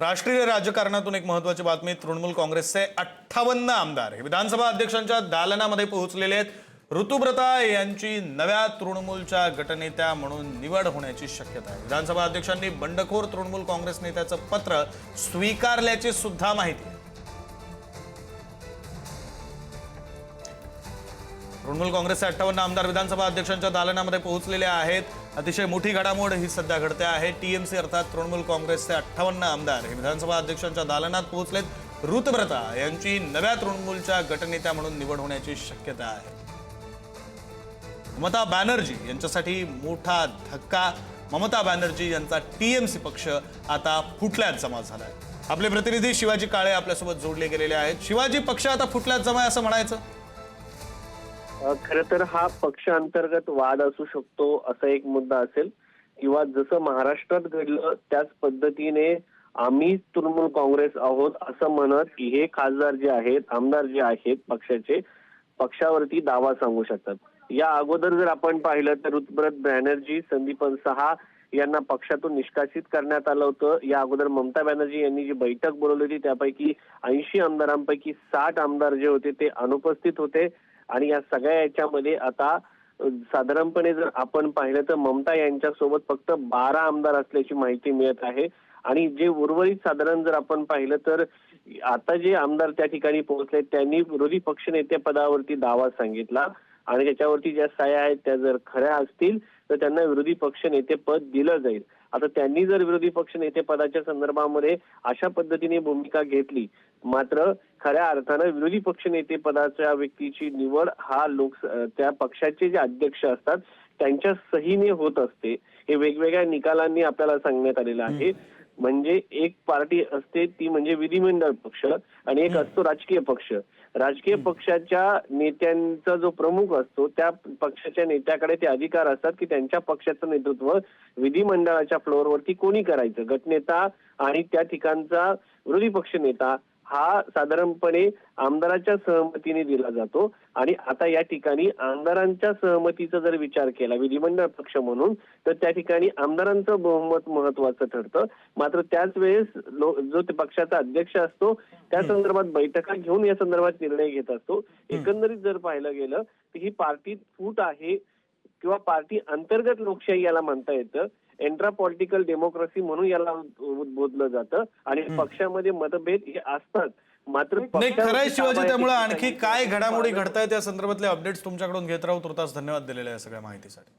राष्ट्रीय राजकारणातून एक महत्त्वाची बातमी। तृणमूल काँग्रेसचे 58 आमदार हे विधानसभा अध्यक्षांच्या दालनामध्ये पोहोचलेले आहेत। ऋतुव्रता यांची नव्या तृणमूलच्या गटनेत्या म्हणून निवड होण्याची शक्यता आहे। विधानसभा अध्यक्षांनी बंडखोर तृणमूल काँग्रेस नेत्याचं पत्र स्वीकारल्याची सुद्धा माहिती आहे। तृणमूल काँग्रेसचे 58 आमदार विधानसभा अध्यक्षांच्या दालनामध्ये पोहोचलेले आहेत। अतिशय मोठी घडामोड ही सध्या घडते आहे। टीएमसी अर्थात तृणमूल काँग्रेसचे 58 आमदार हे विधानसभा अध्यक्षांच्या दालनात पोहोचलेत। ऋतुव्रता यांची नव्या तृणमूलच्या गटनेत्या म्हणून निवड होण्याची शक्यता आहे। ममता बॅनर्जी यांच्यासाठी मोठा धक्का। ममता बॅनर्जी यांचा टीएमसी पक्ष आता फुटल्यात जमा झालाय। आपले प्रतिनिधी शिवाजी काळे आपल्यासोबत जोडले गेलेले आहेत। शिवाजी, पक्ष आता फुटल्यात जमा आहे असं म्हणायचं? खरं तर हा पक्ष अंतर्गत वाद असू शकतो असा एक मुद्दा असेल, किंवा जसं महाराष्ट्रात घडलं त्याच पद्धतीने आम्ही तृणमूल काँग्रेस आहोत असं म्हणत हे खासदार जे आहेत, आमदार जे आहेत पक्षाचे, पक्षावरती दावा सांगू शकतात। या अगोदर जर आपण पाहिलं तर ऋतुव्रत बॅनर्जी, संदीपन सहा यांना पक्षातून निष्कासित करण्यात आलं होतं। या अगोदर ममता बॅनर्जी यांनी जी बैठक बोलवली होती त्यापैकी 80 आमदारांपैकी 60 आमदार जे होते ते अनुपस्थित होते। आणि या सगळ्या याच्यामध्ये आता साधारणपणे जर आपण पाहिलं तर ममता यांच्यासोबत फक्त 12 आमदार असल्याची माहिती मिळत आहे। आणि जे उर्वरित साधारण जर आपण पाहिलं तर आता जे आमदार त्या ठिकाणी पोहोचले त्यांनी विरोधी पक्षनेते पदावरती दावा सांगितला, आणि त्याच्यावरती ज्या सह्या आहेत त्या जर खऱ्या असतील तर त्यांना विरोधी पक्षनेते पद दिलं जाईल। आता त्यांनी जर विरोधी पक्षनेते पदाच्या संदर्भामध्ये अशा पद्धतीने भूमिका घेतली, मात्र खऱ्या अर्थानं विरोधी पक्षनेते पदाच्या व्यक्तीची निवड हा त्या पक्षाचे जे अध्यक्ष असतात त्यांच्या सहीने होत असते। हे वेगवेगळ्या निकालांनी आपल्याला सांगण्यात आलेलं आहे। म्हणजे एक पार्टी असते ती म्हणजे विधिमंडळ पक्ष, आणि एक असतो राजकीय पक्ष। राजकीय पक्षाच्या नेत्यांचा जो प्रमुख असतो त्या पक्षाच्या नेत्याकडे ते अधिकार असतात की त्यांच्या पक्षाचं नेतृत्व विधिमंडळाच्या फ्लोअरवरती कोणी करायचं। गटनेता आणि त्या ठिकाणचा विरोधी पक्ष नेता हा साधारणपणे आमदाराच्या सहमतीने दिला जातो। आणि आता या ठिकाणी आमदारांच्या सहमतीचा जर विचार केला विधिमंडळ पक्ष म्हणून, तर त्या ठिकाणी आमदारांचं बहुमत महत्वाचं ठरतं। मात्र त्याच वेळेस जो पक्षाचा अध्यक्ष असतो त्या संदर्भात बैठका घेऊन या संदर्भात निर्णय घेत असतो। एकंदरीत जर पाहिलं गेलं तर ही पार्टी फूट आहे, किंवा पार्टी अंतर्गत लोकशाही याला म्हणता येतं। एंट्रा पॉलिटिकल डेमोक्रेसी म्हणून याला उद्बोधलं जातं। आणि पक्षामध्ये मतभेद हे असतात, मात्र नाही खरंय शिवाजी। त्यामुळे आणखी काय घडामोडी घडतायत या संदर्भातले अपडेट्स तुमच्याकडून घेत राहू। तुर्तास धन्यवाद दिलेल्या या सगळ्या माहितीसाठी।